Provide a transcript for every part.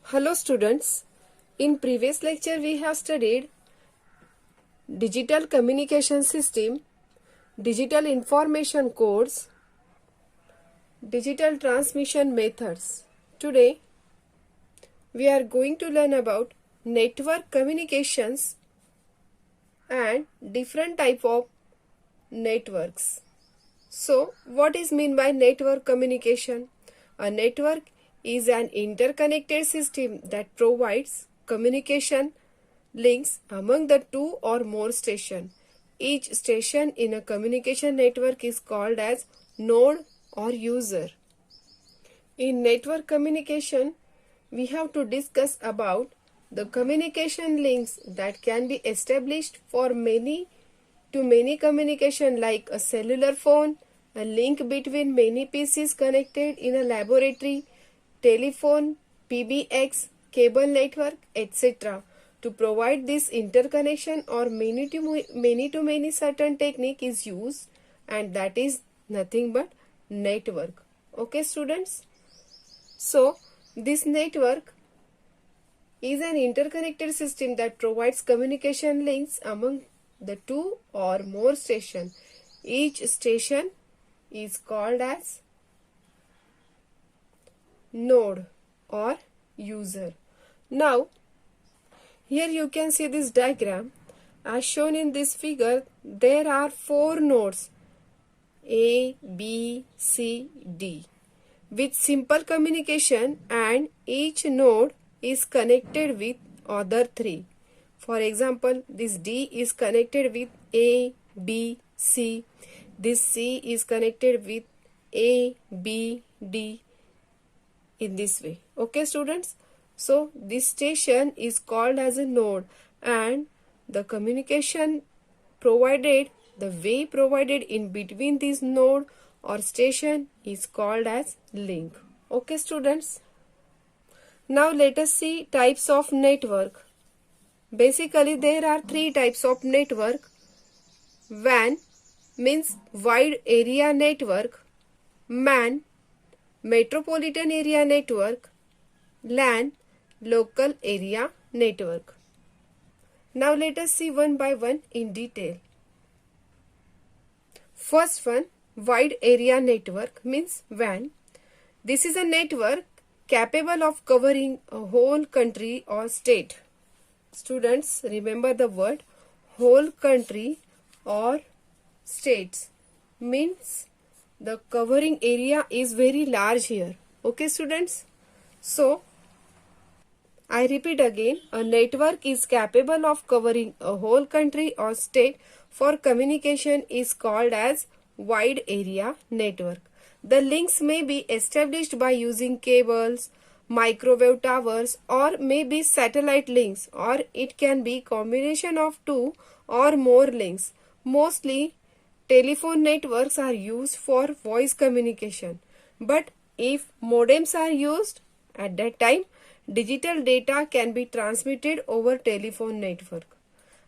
Hello students, in previous lecture we have studied digital communication system, digital information codes, digital transmission methods. Today we are going to learn about network communications and different type of networks. So what is mean by network communication? A network is an interconnected system that provides communication links among the two or more stations. Each station in a communication network is called as node or user. In network communication, we have to discuss about the communication links that can be established for many to many communication like a cellular phone, a link between many PCs connected in a laboratory, telephone, PBX, cable network, etc. To provide this interconnection or many to many certain technique is used, and that is nothing but network. Okay students? So this network is an interconnected system that provides communication links among the two or more stations. Each station is called as node or user. Now here you can see this diagram. As shown in this figure, there are 4 nodes A, B, C, D with simple communication, and each node is connected with other 3. For example, this D is connected with A, B, C. This C is connected with A, B, D in this way. Okay students? So this station is called as a node, and the communication provided, the way provided in between this node or station is called as link. Okay students? Now let us see types of network. Basically there are 3 types of network. WAN means wide area network, MAN metropolitan area network, LAN local area network. Now let us see one by one in detail. First one, wide area network means WAN. This is a network capable of covering a whole country or state. Students, remember the word whole country or states means the covering area is very large here. Okay students? So I repeat again, a network is capable of covering a whole country or state for communication is called as wide area network. The links may be established by using cables, microwave towers, or maybe satellite links, or it can be combination of 2 or more links. Mostly telephone networks are used for voice communication, but if modems are used at that time, digital data can be transmitted over telephone network.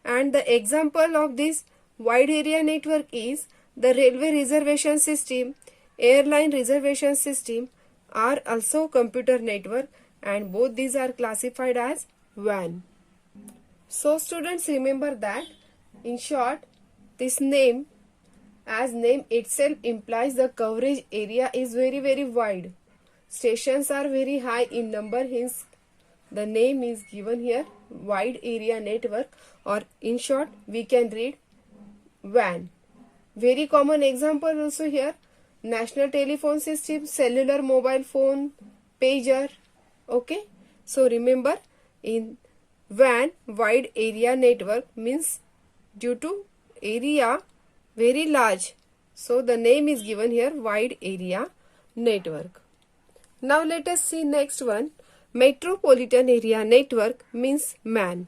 And the example of this wide area network is the railway reservation system, airline reservation system are also computer network, and both these are classified as WAN. So students, remember that in short, this name as name itself implies the coverage area is very wide. Stations are very high in number, hence the name is given here wide area network, or in short we can read WAN. Very common example also here, national telephone system, cellular mobile phone, pager. Okay, so remember in WAN, wide area network means due to area very large, so the name is given here wide area network. Now let us see next one, metropolitan area network means MAN.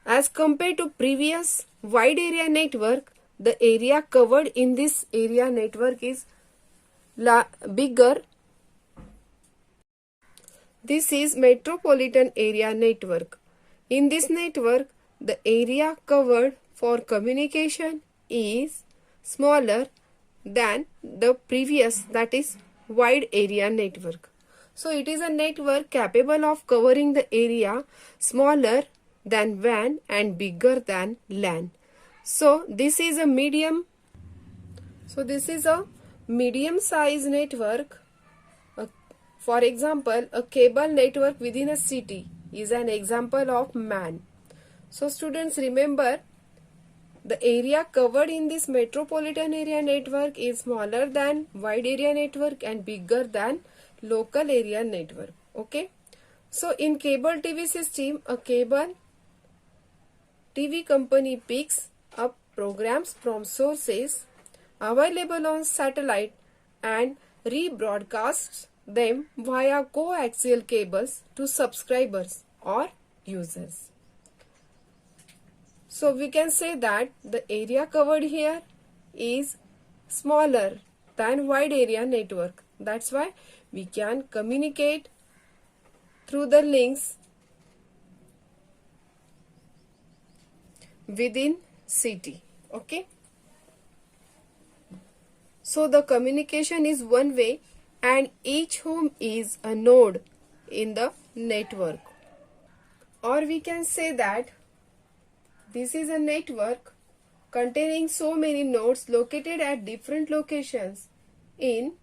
As compared to previous wide area network, the area covered in this area network is bigger. This is metropolitan area network. In this network, the area covered for communication is smaller than the previous, that is wide area network. So it is a network capable of covering the area smaller than WAN and bigger than LAN. So this is a medium size network. For example, a cable network within a city is an example of MAN. So students, remember, the area covered in this metropolitan area network is smaller than wide area network and bigger than local area network. Okay. So in cable TV system, a cable TV company picks up programs from sources available on satellite and rebroadcasts them via coaxial cables to subscribers or users. So we can say that the area covered here is smaller than wide area network. That's why we can communicate through the links within city. Okay. So the communication is one way and each home is a node in the network. Or we can say that this is a network containing so many nodes located at different locations in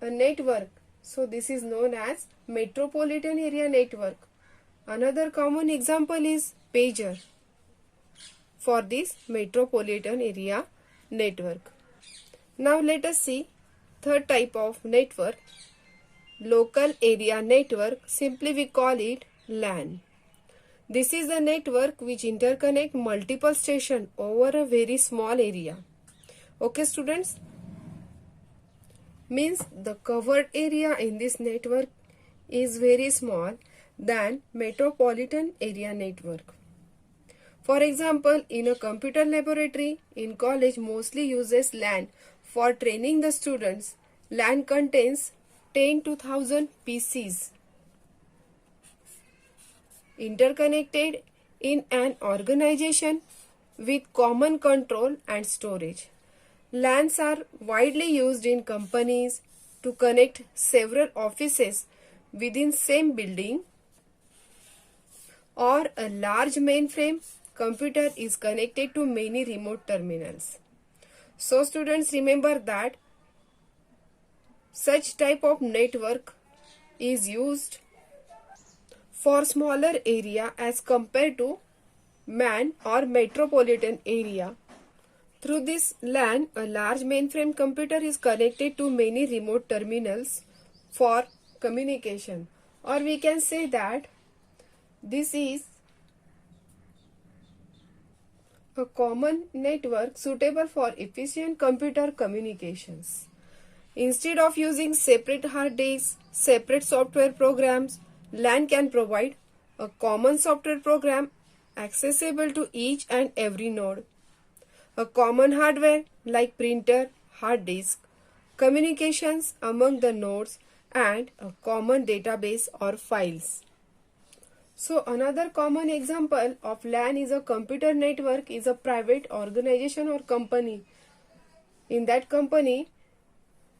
a network. So this is known as metropolitan area network. Another common example is pager for this metropolitan area network. Now let us see third type of network, local area network. Simply we call it LAN. This is a network which interconnect multiple stations over a very small area. Okay students? Means the covered area in this network is very small than metropolitan area network. For example, in a computer laboratory in college mostly uses LAN for training the students. LAN contains 10 to 1000 PCs interconnected in an organization with common control and storage. LANs are widely used in companies to connect several offices within same building, or a large mainframe computer is connected to many remote terminals. So students, remember that such type of network is used for smaller area as compared to MAN or metropolitan area. Through this LAN, a large mainframe computer is connected to many remote terminals for communication. Or we can say that this is a common network suitable for efficient computer communications. Instead of using separate hard disks, separate software programs, LAN can provide a common software program accessible to each and every node, a common hardware like printer, hard disk, communications among the nodes, and a common database or files. So another common example of LAN is a computer network is a private organization or company. In that company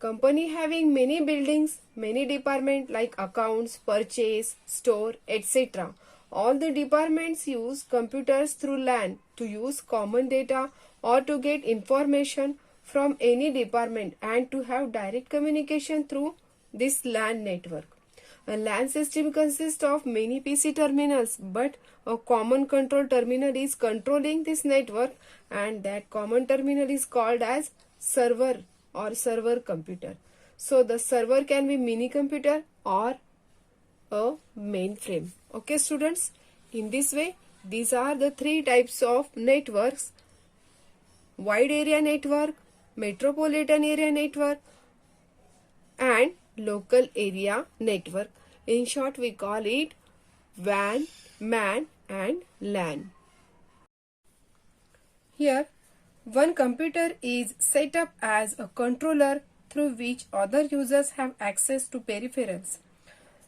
having many buildings, many departments like accounts, purchase, store, etc. All the departments use computers through LAN to use common data or to get information from any department and to have direct communication through this LAN network. A LAN system consists of many PC terminals, but a common control terminal is controlling this network, and that common terminal is called as server or server computer. So the server can be mini computer or a mainframe. Okay students, in this way these are the three types of networks: wide area network, metropolitan area network, and local area network. In short, we call it WAN, MAN and LAN. Here, one computer is set up as a controller through which other users have access to peripherals.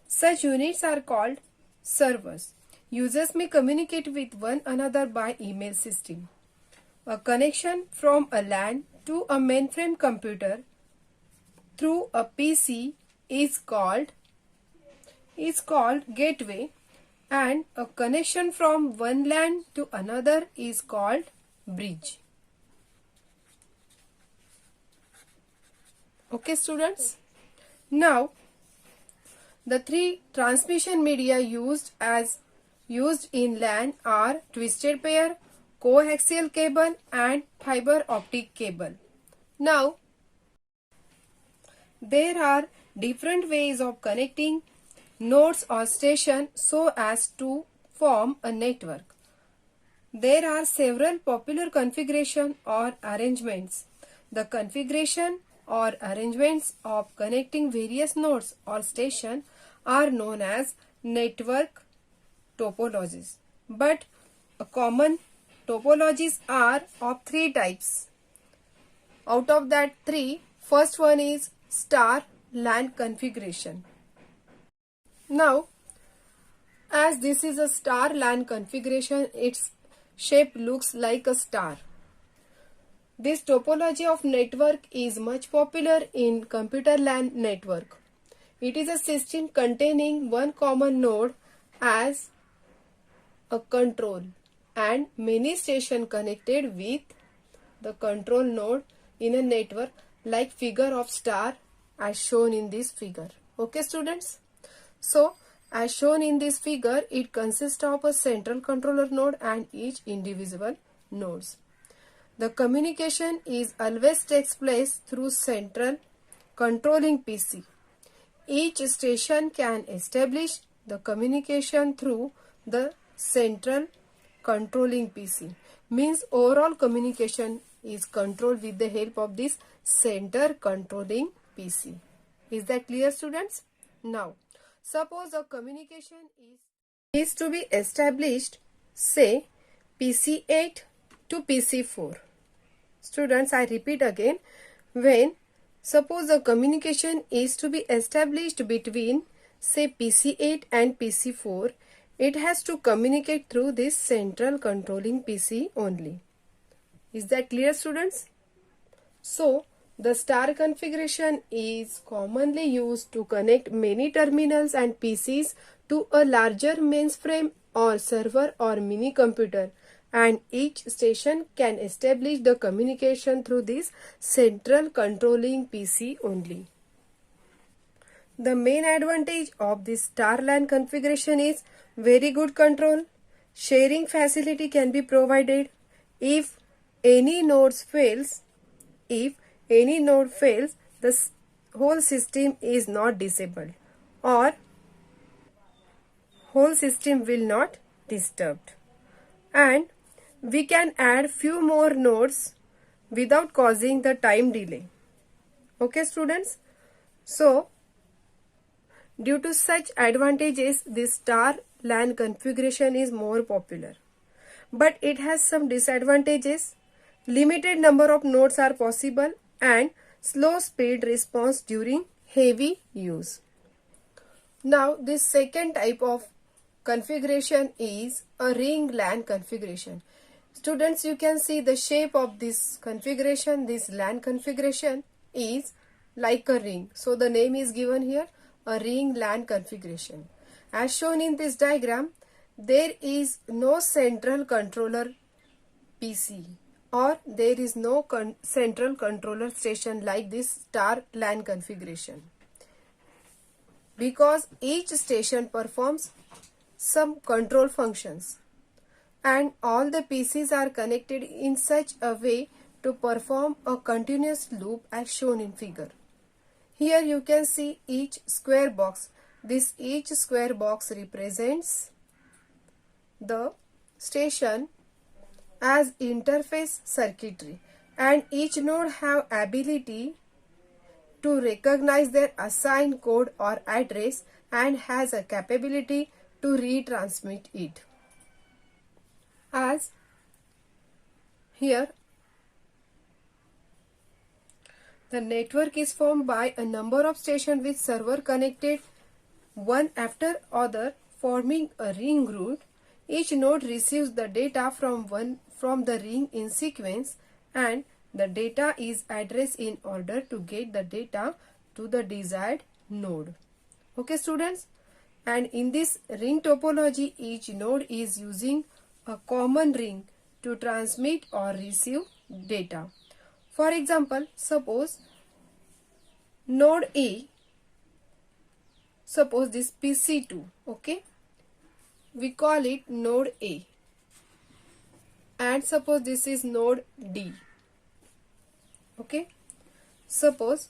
Such units are called servers. Users may communicate with one another by email system. A connection from a LAN to a mainframe computer through a PC is called gateway, and a connection from one land to another is called bridge. Okay, students. Now, the three transmission media used in LAN are twisted pair, coaxial cable, and fiber optic cable. Now, there are different ways of connecting nodes or stations so as to form a network. There are several popular configurations or arrangements. The configuration or arrangements of connecting various nodes or stations are known as network topologies. But common topologies are of three types. Out of that three, first one is star LAN configuration. Now, as this is a star LAN configuration, its shape looks like a star. This topology of network is much popular in computer LAN network. It is a system containing one common node as a control and many stations connected with the control node in a network like figure of star as shown in this figure. Okay, students? So, as shown in this figure, it consists of a central controller node and each individual nodes. The communication is always takes place through central controlling PC. Each station can establish the communication through the central controlling PC. Means overall communication is controlled with the help of this center controlling PC. Is that clear, students? Now, suppose a communication is to be established, say PC8 to PC4. Students, I repeat again, suppose a communication is to be established between say PC8 and PC4, it has to communicate through this central controlling PC only. Is that clear, students? So, the star configuration is commonly used to connect many terminals and PCs to a larger mainframe or server or mini computer, and each station can establish the communication through this central controlling PC only. The main advantage of this star LAN configuration is very good control. Sharing facility can be provided. If any node fails, the whole system is not disabled or whole system will not disturbed. And we can add few more nodes without causing the time delay. Okay, students? So, due to such advantages, this star LAN configuration is more popular. But it has some disadvantages. Limited number of nodes are possible and slow speed response during heavy use. Now, this second type of configuration is a ring LAN configuration. Students, you can see the shape of this configuration. This LAN configuration is like a ring. So, the name is given here, a ring LAN configuration. As shown in this diagram, there is no central controller PC or there is no central controller station like this star LAN configuration, because each station performs some control functions and all the PCs are connected in such a way to perform a continuous loop as shown in figure. Here you can see each square box. Each square box represents the station as interface circuitry, and each node have ability to recognize their assigned code or address and has a capability to retransmit it. As here, the network is formed by a number of stations with server connected one after other, forming a ring root. Each node receives the data from the ring in sequence, and the data is addressed in order to get the data to the desired node. Okay students, and in this ring topology each node is using a common ring to transmit or receive data. For example, suppose node A, suppose this PC2, okay, we call it node A, and suppose this is node D, okay. Suppose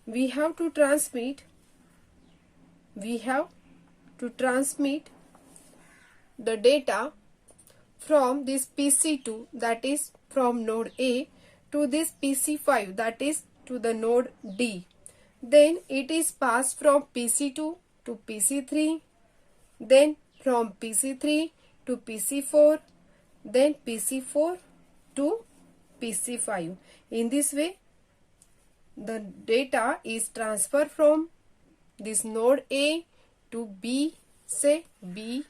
we have to transmit the data from this PC2, that is from node A, to this PC5, that is to the node D. Then it is passed from PC2 to PC3, then from PC3 to PC4, then PC4 to PC5. In this way, the data is transferred from this node A to B, say B,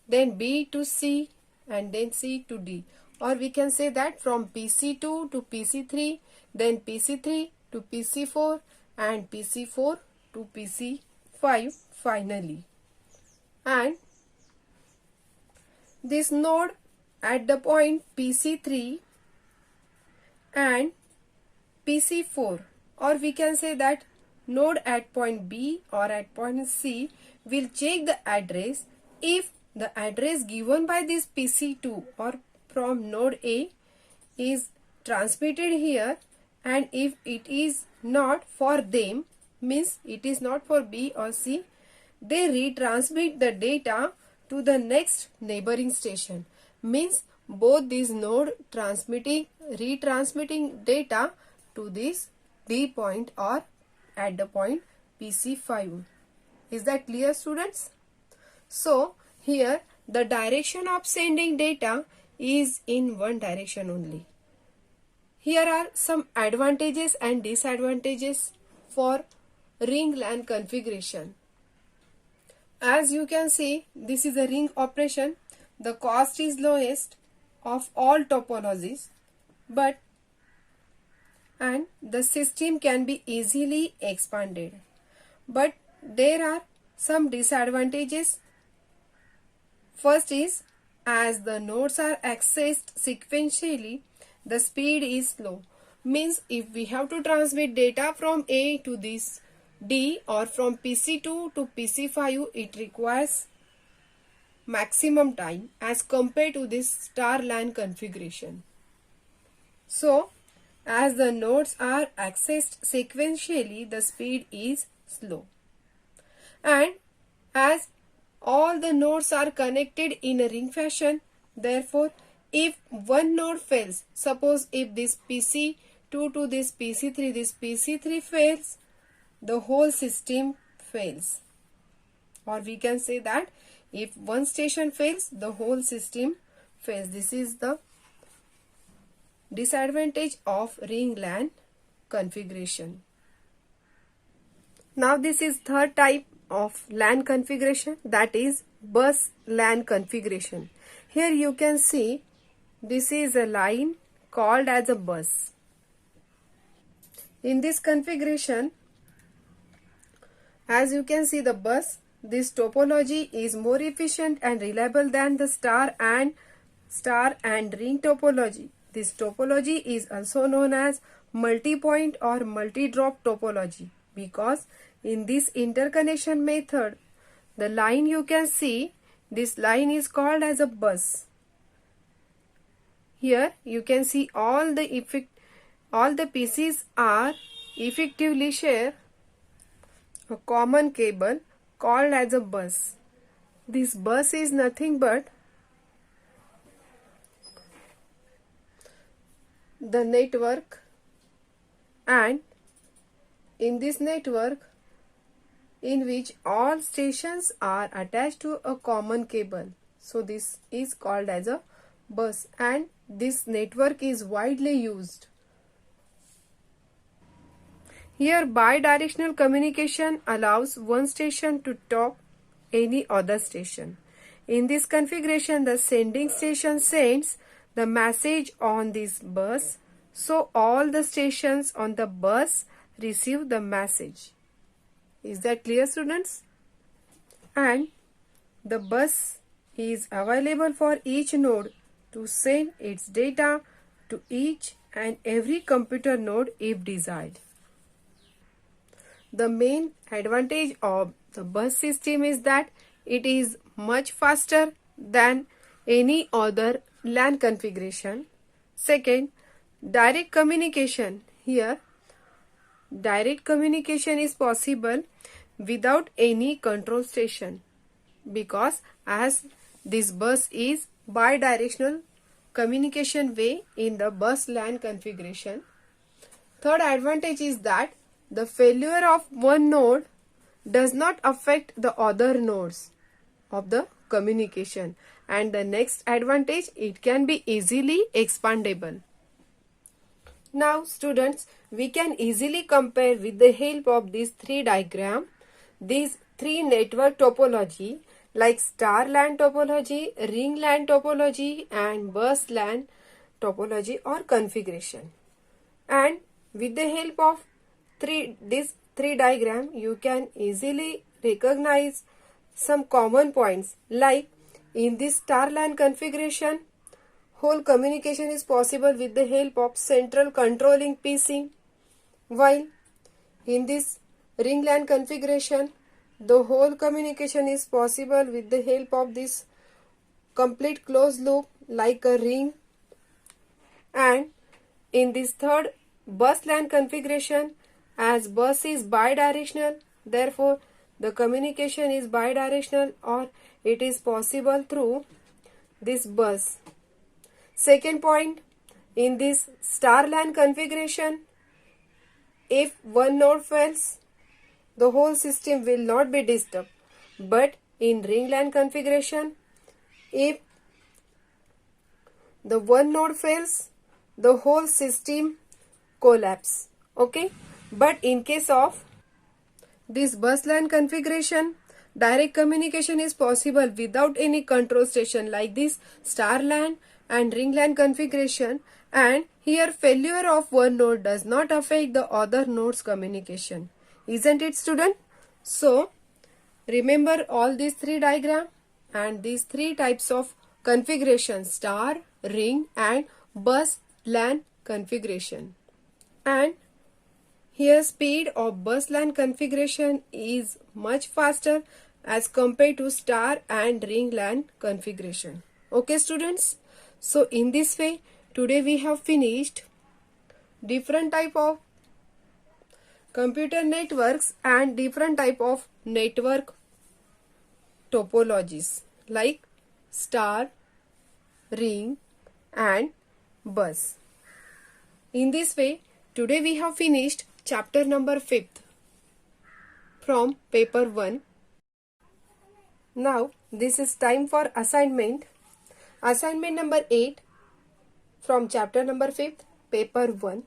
then B to C, and then C to D. Or we can say that from PC2 to PC3, then PC3 to PC4, and PC4 to PC5 finally. And this node at the point PC3 and PC4, or we can say that node at point B or at point C will check the address. If the address given by this PC2 or from node A is transmitted here, and if it is not for them, means it is not for B or C, they retransmit the data to the next neighboring station. Means both these node retransmitting data to this D point or at the point PC5. Is that clear students? So here the direction of sending data is in one direction only. Here are some advantages and disadvantages for ring LAN configuration. As you can see, this is a ring operation. The cost is lowest of all topologies, and the system can be easily expanded. But there are some disadvantages. First is, as the nodes are accessed sequentially, the speed is slow. Means if we have to transmit data from A to this D or from PC2 to PC5, it requires maximum time as compared to this star LAN configuration. So, as the nodes are accessed sequentially, the speed is slow. And as all the nodes are connected in a ring fashion, therefore, if one node fails, suppose if this PC2 to this PC3 fails, the whole system fails. Or we can say that if one station fails, the whole system fails. This is the disadvantage of ring LAN configuration. Now this is third type of LAN configuration, that is bus LAN configuration. Here you can see this is a line called as a bus. In this configuration, as you can see the bus, this topology is more efficient and reliable than the star and ring topology. This topology is also known as multi-point or multi-drop topology, because in this interconnection method, the line you can see, this line is called as a bus. Here you can see all the PCs are effectively share a common cable called as a bus. This bus is nothing but the network, and in this network in which all stations are attached to a common cable. So this is called as a bus, and this network is widely used. Here bidirectional communication allows one station to talk any other station. In this configuration, the sending station sends the message on this bus, so all the stations on the bus receive the message. Is that clear, students? And the bus is available for each node to send its data to each and every computer node if desired. The main advantage of the bus system is that it is much faster than any other LAN configuration. Second, direct communication. Here, direct communication is possible without any control station, because as this bus is bidirectional communication way in the bus LAN configuration. Third advantage is that the failure of one node does not affect the other nodes of the communication. And the next advantage, it can be easily expandable. Now students, we can easily compare with the help of these three diagrams, these three network topology like star LAN topology, ring LAN topology and bus LAN topology or configuration. And with the help of these three diagrams, you can easily recognize some common points, like in this star LAN configuration, whole communication is possible with the help of central controlling PC, while in this ring LAN configuration, the whole communication is possible with the help of this complete closed loop like a ring. And in this third bus LAN configuration, as bus is bidirectional, therefore the communication is bidirectional or it is possible through this bus. Second point, in this star LAN configuration, if one node fails, the whole system will not be disturbed. But in ring LAN configuration, if the one node fails, the whole system collapse. Okay? But in case of this bus LAN configuration, direct communication is possible without any control station like this star LAN and ring LAN configuration, and here failure of one node does not affect the other node's communication. Isn't it, student? So remember all these three diagrams and these three types of configuration: star, ring and bus LAN configuration. And here speed of bus LAN configuration is much faster as compared to star and ring LAN configuration. Okay students, so in this way today we have finished different type of computer networks and different type of network topologies like star, ring and bus. In this way today we have finished chapter number 5th from paper 1. Now this is time for assignment. Assignment number 8 from chapter number 5th, paper 1.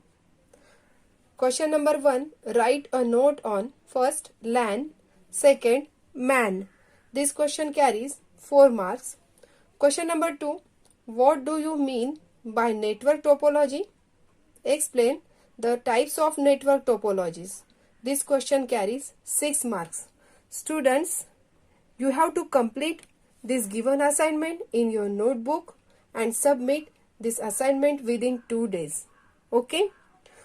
Question number 1, write a note on first LAN, second MAN. This question carries 4 marks. Question number 2, what do you mean by network topology? Explain the types of network topologies. This question carries 6 marks. Students, you have to complete this given assignment in your notebook and submit this assignment within 2 days. Okay?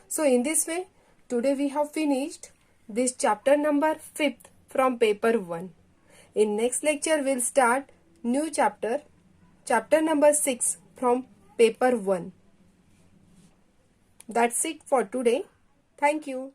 So in this way, today we have finished this chapter number 5th from paper 1. In next lecture, we'll start new chapter, chapter number 6 from paper 1. That's it for today. Thank you.